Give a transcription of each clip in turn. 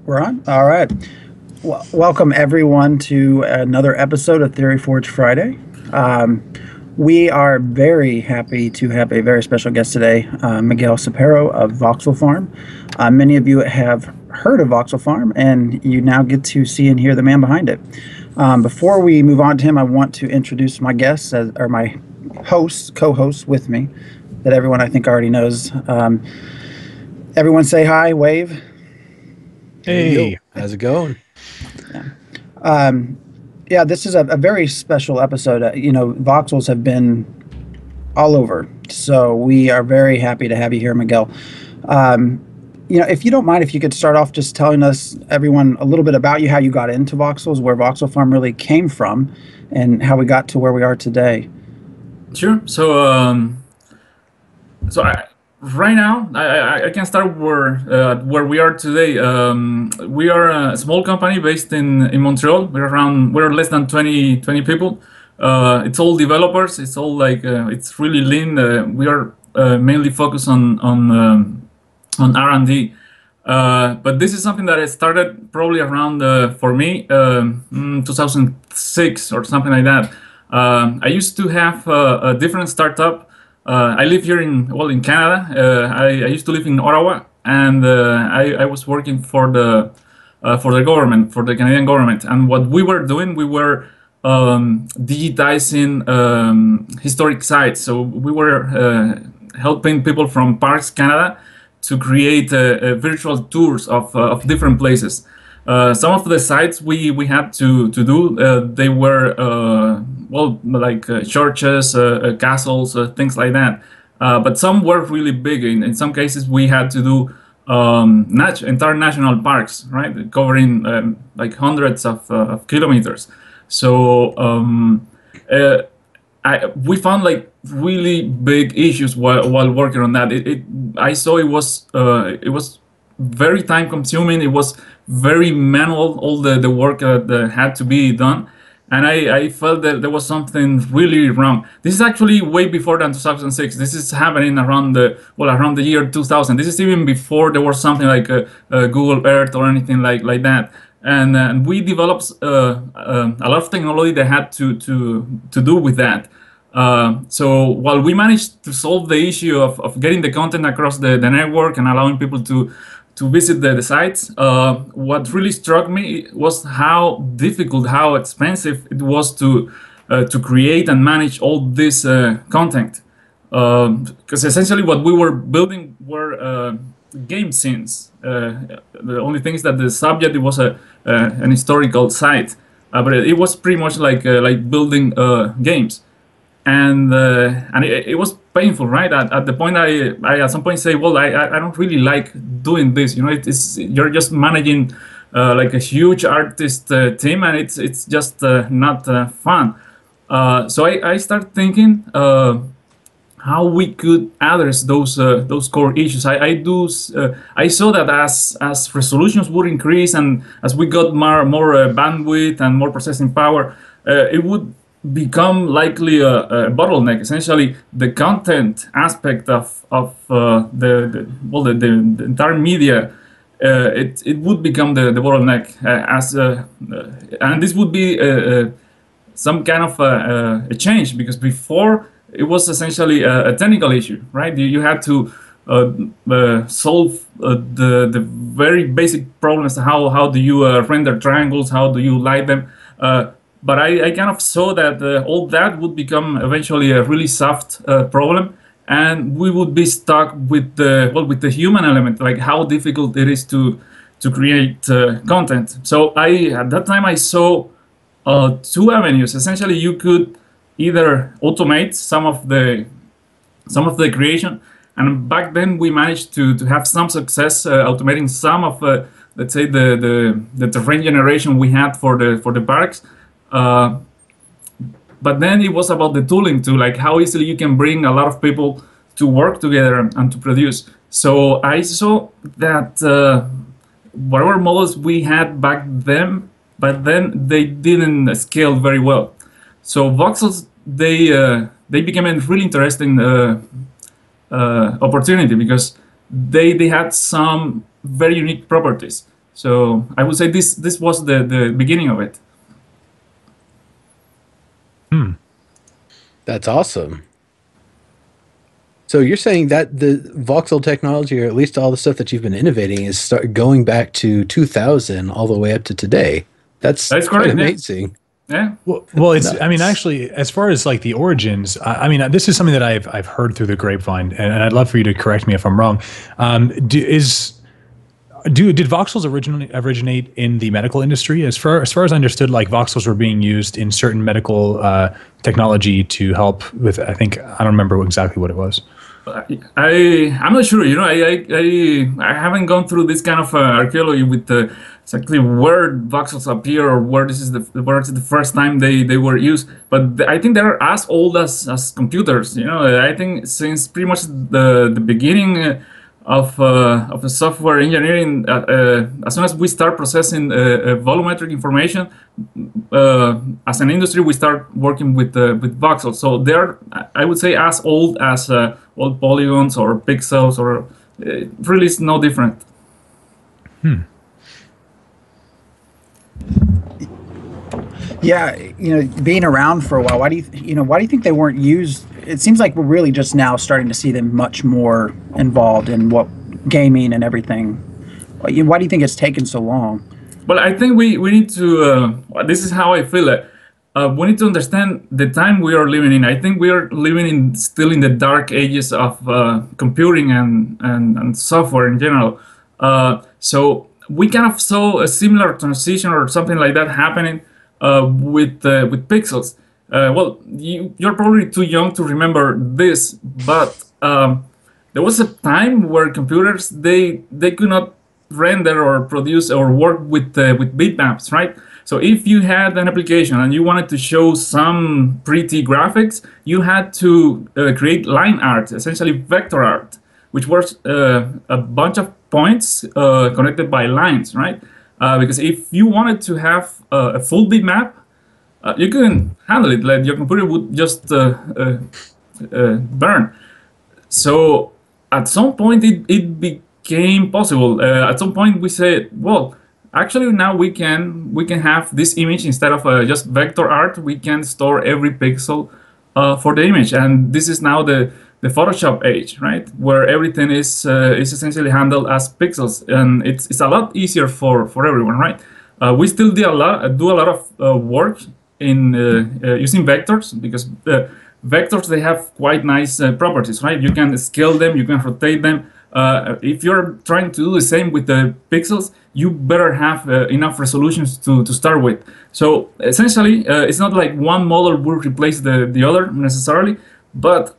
We're on? All right. Welcome, everyone, to another episode of Theory Forge Friday. We are very happy to have a very special guest today, Miguel Sapero of Voxel Farm. Many of you have heard of Voxel Farm, and you now get to see and hear the man behind it. Before we move on to him, I want to introduce my guests, or my hosts, co-hosts with me, that everyone I think already knows. Everyone say hi, wave. Hey, how's it going? Yeah, this is a very special episode. Voxels have been all over, so we are very happy to have you here, Miguel. If you don't mind, if you could start off just telling us, everyone, a little bit about you, how you got into Voxels, where Voxel Farm really came from, and how we got to where we are today. Sure. Right now, I can start where we are today. We are a small company based in Montreal. We're less than 20 people. It's all developers. It's all it's really lean. We are mainly focused on R&D. But this is something that I started probably around for me 2006 or something like that. I used to have a different startup. I live here in Canada. I used to live in Ottawa, and I was working for the government, for the Canadian government. And what we were doing, we were digitizing historic sites. So we were helping people from Parks Canada to create virtual tours of different places. Some of the sites we had to do, they were churches, castles, things like that. But some were really big. In some cases, we had to do entire national parks, right, covering hundreds of kilometers. So we found really big issues while working on that. I saw it was very time consuming. It was very manual, all the work that had to be done, and I felt that there was something really wrong. This is actually way before than 2006. This is happening around the year 2000. This is even before there was something like Google Earth or anything like that. And we developed a lot of technology that had to do with that. So while we managed to solve the issue of getting the content across the network and allowing people to visit the sites, what really struck me was how difficult, how expensive it was to create and manage all this content. Because essentially what we were building were game scenes. The only thing is that the subject, it was an historical site, but it was pretty much like building games. And it was painful, right? At the point, I at some point say, well, I don't really like doing this. You're just managing like a huge artist team, and it's just not fun. So I start thinking how we could address those core issues. I saw that as resolutions would increase and as we got more bandwidth and more processing power, it would become likely a bottleneck. Essentially, the content aspect of the entire media, it would become the bottleneck and this would be some kind of a change, because before it was essentially a technical issue, right? You had to solve the very basic problems. How do you render triangles? How do you light them? But I kind of saw that all that would become eventually a really soft problem, and we would be stuck with the human element, like how difficult it is to create content. So at that time I saw two avenues. Essentially, you could either automate some of the creation, and back then we managed to have some success automating some of let's say the terrain generation we had for the parks. But then it was about the tooling too, like how easily you can bring a lot of people to work together and to produce. So I saw that whatever models we had back then, but then they didn't scale very well. So voxels, they became a really interesting opportunity, because they had some very unique properties. So I would say this was the beginning of it. That's awesome. So you're saying that the voxel technology, or at least all the stuff that you've been innovating, is going back to 2000 all the way up to today. That's That's quite correct. Yeah. amazing. Yeah. Well, it's. I mean, actually, as far as like the origins, I mean, this is something that I've heard through the grapevine, and I'd love for you to correct me if I'm wrong. Did voxels originate in the medical industry? As far as I understood, like voxels were being used in certain medical technology to help with. I don't remember exactly what it was. I'm not sure. I haven't gone through this kind of archaeology with exactly where voxels appear or where this is where it's the first time they were used. But I think they're as old as computers. I think since pretty much the beginning of the software engineering, as soon as we start processing volumetric information, as an industry, we start working with voxels. So they're, I would say, as old as old polygons or pixels, or really is no different. Yeah, being around for a while, why do you think they weren't used? It seems like we're really just now starting to see them much more involved in what gaming and everything. Why do you think it's taken so long? Well, I think we need to. This is how I feel it. We need to understand the time we are living in. I think we are living still in the dark ages of computing and software in general. So we kind of saw a similar transition or something like that happening with pixels. Well, you're probably too young to remember this, but there was a time where computers they could not render or produce or work with bitmaps, right? So if you had an application and you wanted to show some pretty graphics, you had to create line art, essentially vector art, which was a bunch of points connected by lines, right? Because if you wanted to have a full bitmap, you couldn't handle it. Like your computer would just burn. So at some point it became possible. At some point we said, well, actually now we can have this image instead of just vector art. We can store every pixel for the image, and this is now the Photoshop age, right? Where everything is essentially handled as pixels, and it's a lot easier for everyone, right? We still do a lot of work in using vectors, because vectors, they have quite nice properties, right? You can scale them, you can rotate them. If you're trying to do the same with the pixels, you better have enough resolutions to start with. So essentially, it's not like one model will replace the other necessarily, but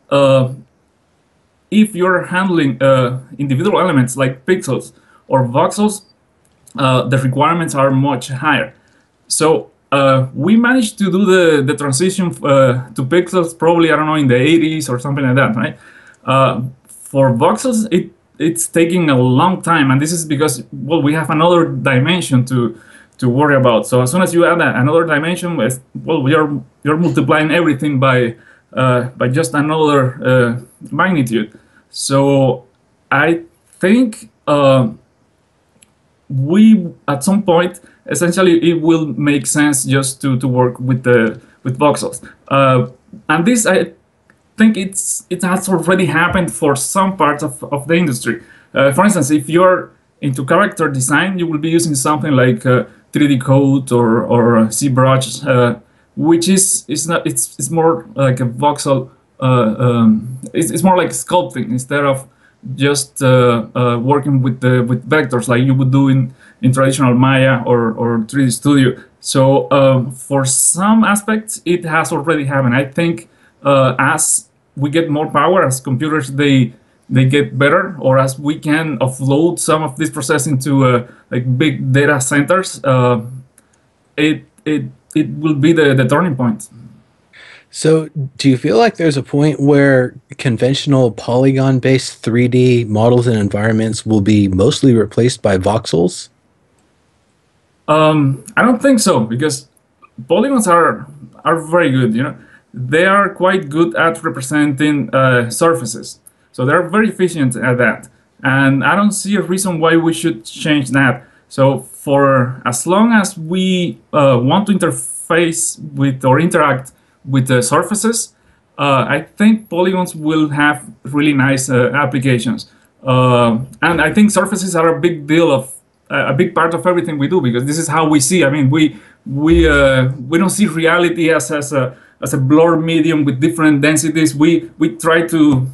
if you're handling individual elements like pixels or voxels, the requirements are much higher. So we managed to do the transition to pixels probably, I don't know, in the 80s or something like that, right? For voxels, it's taking a long time, and this is because, well, we have another dimension to worry about. So as soon as you add another dimension, well, you're multiplying everything by just another magnitude. So I think we, at some point, essentially it will make sense just to work with voxels. And this, I think it has already happened for some parts of the industry. For instance, if you're into character design, you will be using something like 3D Code or ZBrush, which is not, it's more like a voxel. It's more like sculpting instead of just working with vectors like you would do in traditional Maya or 3D Studio. So for some aspects, it has already happened. I think as we get more power, as computers they get better, or as we can offload some of this processing to like big data centers, it will be the turning point. So do you feel like there's a point where conventional polygon-based 3D models and environments will be mostly replaced by voxels? I don't think so, because polygons are very good. They are quite good at representing surfaces. So they're very efficient at that. And I don't see a reason why we should change that. So for as long as we want to interface with or interact with the surfaces, I think polygons will have really nice applications. And I think surfaces are a big deal of a big part of everything we do, because this is how we see. I mean, we don't see reality as a blur medium with different densities. We try to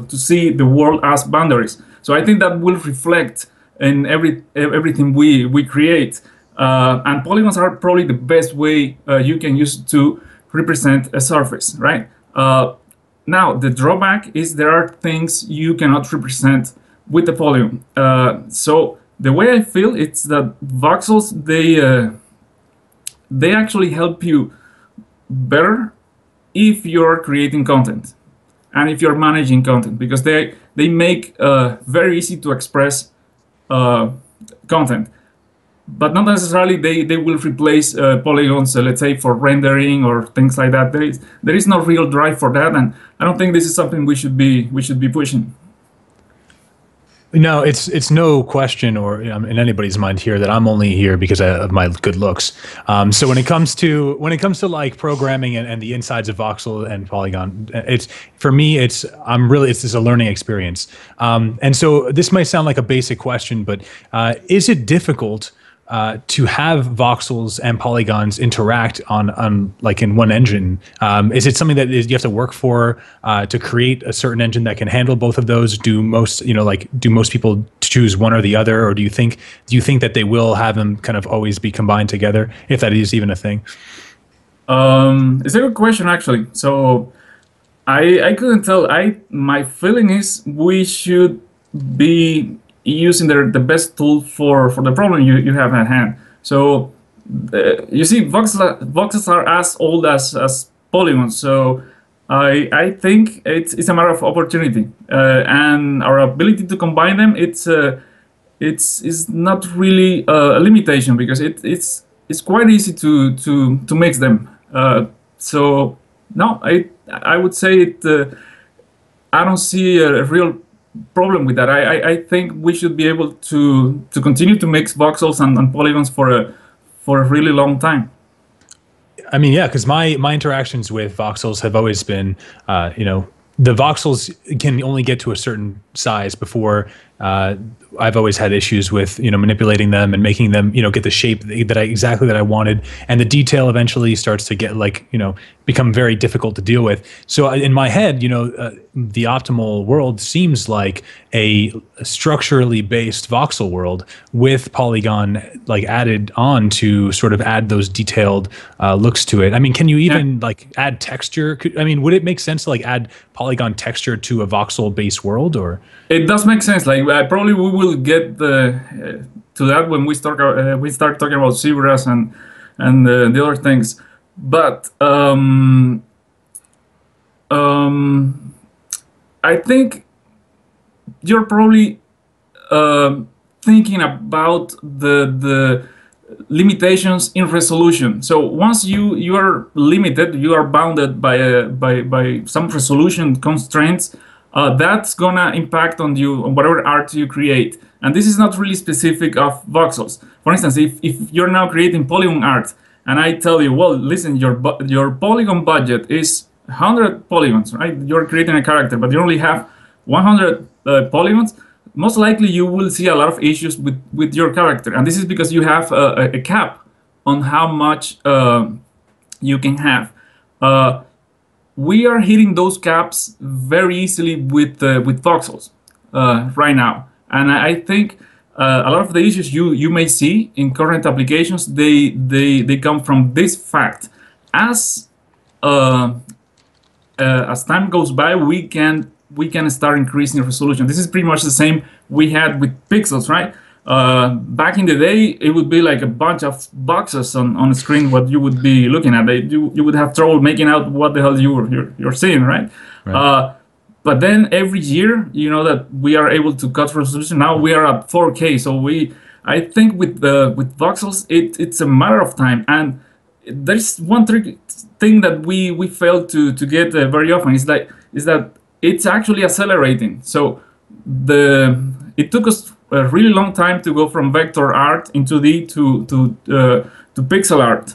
see the world as boundaries. So I think that will reflect in everything we create. And polygons are probably the best way you can use to represent a surface, right? Now, the drawback is there are things you cannot represent with the polygon. So the way I feel, it's that voxels, they actually help you better if you're creating content and if you're managing content, because they make very easy to express content. But not necessarily they will replace polygons, let's say, for rendering or things like that. There is no real drive for that, and I don't think this is something we should be pushing. No, it's no question or in anybody's mind here that I'm only here because of my good looks. So when it comes to like programming and the insides of voxel and polygon, it's for me it's just a learning experience. And so this might sound like a basic question, but is it difficult to have voxels and polygons interact on like in one engine? Is it something that you have to work for to create a certain engine that can handle both of those? Do most people choose one or the other, or do you think that they will have them kind of always be combined together, if that is even a thing? It's a good question, actually. So I couldn't tell. My feeling is we should be using the best tool for the problem you have at hand. So you see, voxels are as old as polygons. So I think it's a matter of opportunity, and our ability to combine them. It's not really a limitation, because it's quite easy to mix them. So no, I would say I don't see a real problem with that. I think we should be able to continue to mix voxels and polygons for a really long time. I mean, yeah, because my interactions with voxels have always been, the voxels can only get to a certain size before I've always had issues with manipulating them and making them get the shape that I wanted, and the detail eventually starts to get become very difficult to deal with. So in my head, the optimal world seems like a structurally based voxel world with polygon added on to sort of add those detailed looks to it. I mean, can you even add texture? Would it make sense to add polygon texture to a voxel based world? Or it does make sense. Probably we will get to that when we start talking about zebras and the other things. But I think you're probably thinking about the limitations in resolution. So once you are limited, you are bounded by some resolution constraints. That's gonna impact on whatever art you create. And this is not really specific of voxels. For instance, if you're now creating polygon art, and I tell you, well, listen, your polygon budget is 100 polygons, right? You're creating a character, but you only have 100 polygons. Most likely, you will see a lot of issues with your character, and this is because you have a cap on how much you can have. We are hitting those caps very easily with voxels right now, and I think a lot of the issues you may see in current applications they come from this fact. As time goes by, we can start increasing resolution. This is pretty much the same we had with pixels, right? Back in the day, it would be like a bunch of boxes on a screen. What you would be looking at, you would have trouble making out what the hell you're seeing, right? But then every year, that we are able to cut resolution. Now we are at 4K. So I think with voxels, it's a matter of time. And there's one tricky thing that we fail to get very often is that it's actually accelerating. So it took us a really long time to go from vector art in 2D to pixel art.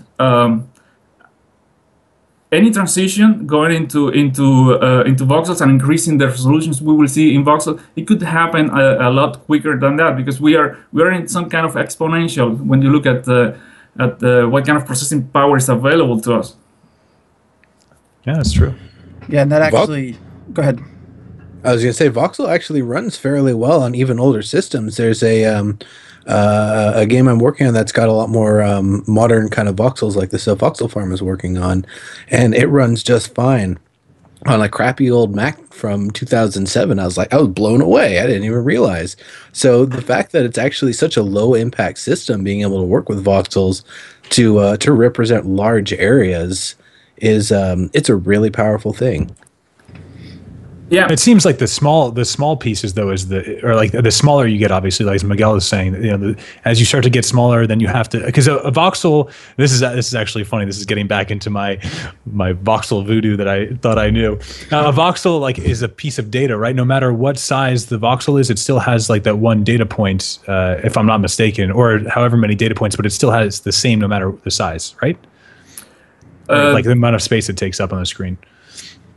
Any transition going into voxels and increasing the resolutions we will see in voxel, it could happen a lot quicker than that, because we are in some kind of exponential when you look at what kind of processing power is available to us. Yeah, that's true. Yeah, and that actually. Go ahead. I was going to say Voxel actually runs fairly well on even older systems. There's a game I'm working on that's got a lot more modern kind of voxels, like the stuff Voxel Farm is working on, and it runs just fine on a crappy old Mac from 2007. I was blown away. I didn't even realize. So the fact that it's actually such a low impact system, being able to work with voxels to represent large areas is it's a really powerful thing. Yeah, it seems like the small pieces though the smaller you get, obviously, like as Miguel is saying, as you start to get smaller, then you have to, because a voxel. This is actually funny. This is getting back into my voxel voodoo that I thought I knew. A voxel is a piece of data, right? No matter what size the voxel is, it still has that one data point, if I'm not mistaken, or however many data points, but it still has the same no matter the size, right? Like the amount of space it takes up on the screen.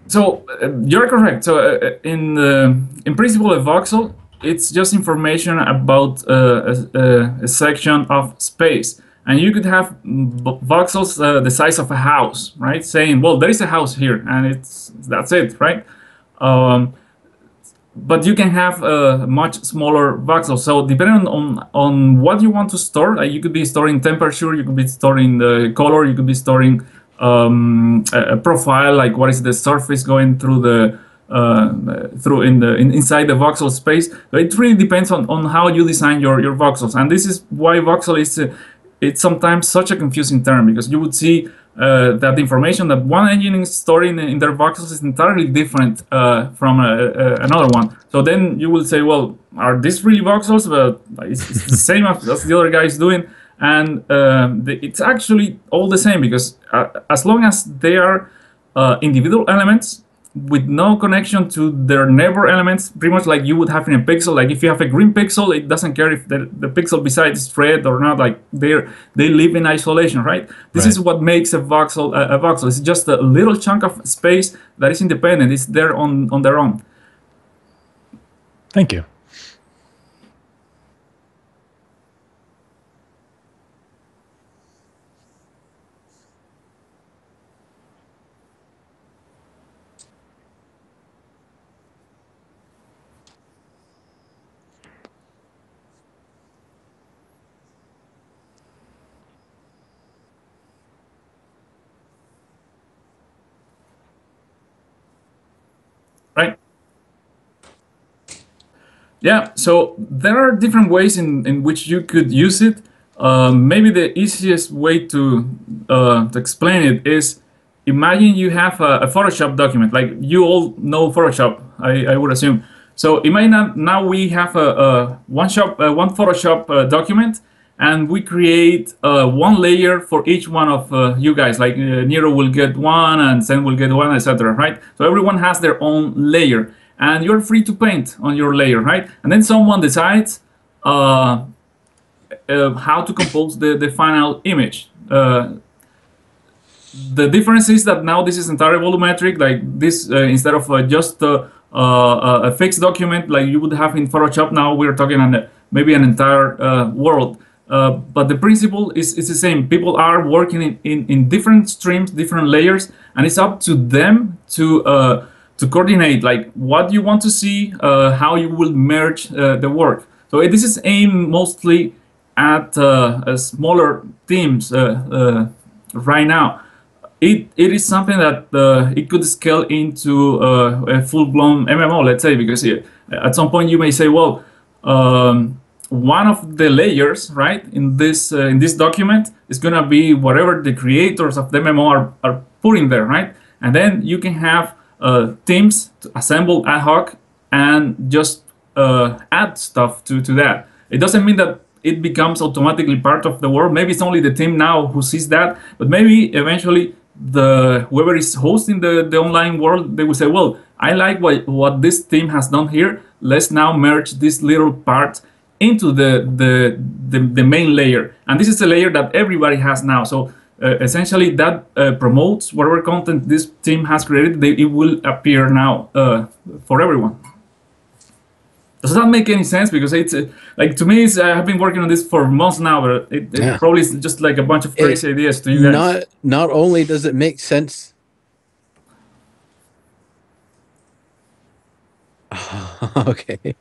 So you're correct. So in principle, a voxel, it's just information about a section of space, and you could have voxels the size of a house, right? Saying, well, there is a house here, and that's it, right? But you can have a much smaller voxel. So depending on what you want to store, you could be storing temperature, you could be storing the color, you could be storing a profile, like what is the surface going through the inside the voxel space. So it really depends on how you design your voxels, and this is why voxel is it's sometimes such a confusing term, because you would see that the information that one engine is storing in their voxels is entirely different from another one. So then you will say, well, are these really voxels? But it's the same as the other guy is doing. And it's actually all the same, because as long as they are individual elements with no connection to their neighbor elements, pretty much like you would have in a pixel. Like if you have a green pixel, it doesn't care if the pixel beside is red or not. Like they live in isolation, right? This is what makes a voxel a voxel. It's just a little chunk of space that is independent. It's there on their own. Thank you. Right. Yeah, so there are different ways in which you could use it. Maybe the easiest way to explain it is, imagine you have a Photoshop document. Like you all know Photoshop, I would assume. So imagine now we have one Photoshop document, and we create one layer for each one of you guys. Like Nero will get one, and Sen will get one, etc. Right? So everyone has their own layer, and you're free to paint on your layer, right? And then someone decides how to compose the final image. The difference is that now this is entirely volumetric. Like this, instead of just a fixed document like you would have in Photoshop, now we're talking on maybe an entire world. But the principle is the same. People are working in different streams, different layers, and it's up to them to coordinate like what you want to see, how you will merge the work. So this is aimed mostly at smaller teams right now. It is something that it could scale into a full-blown MMO, let's say, because at some point you may say, well, one of the layers, right, in this document is going to be whatever the creators of the MMO are putting there, right? And then you can have teams to assemble ad hoc and just add stuff to that. It doesn't mean that it becomes automatically part of the world. Maybe it's only the team now who sees that, but maybe eventually whoever is hosting the online world, they will say, well, I like what this team has done here. Let's now merge this little part into the main layer, and this is a layer that everybody has now. So essentially, that promotes whatever content this team has created. It will appear now for everyone. Does that make any sense? Because it's like, to me, I've been working on this for months now, but it probably is just like a bunch of crazy ideas to you guys. Not only does it make sense. Okay.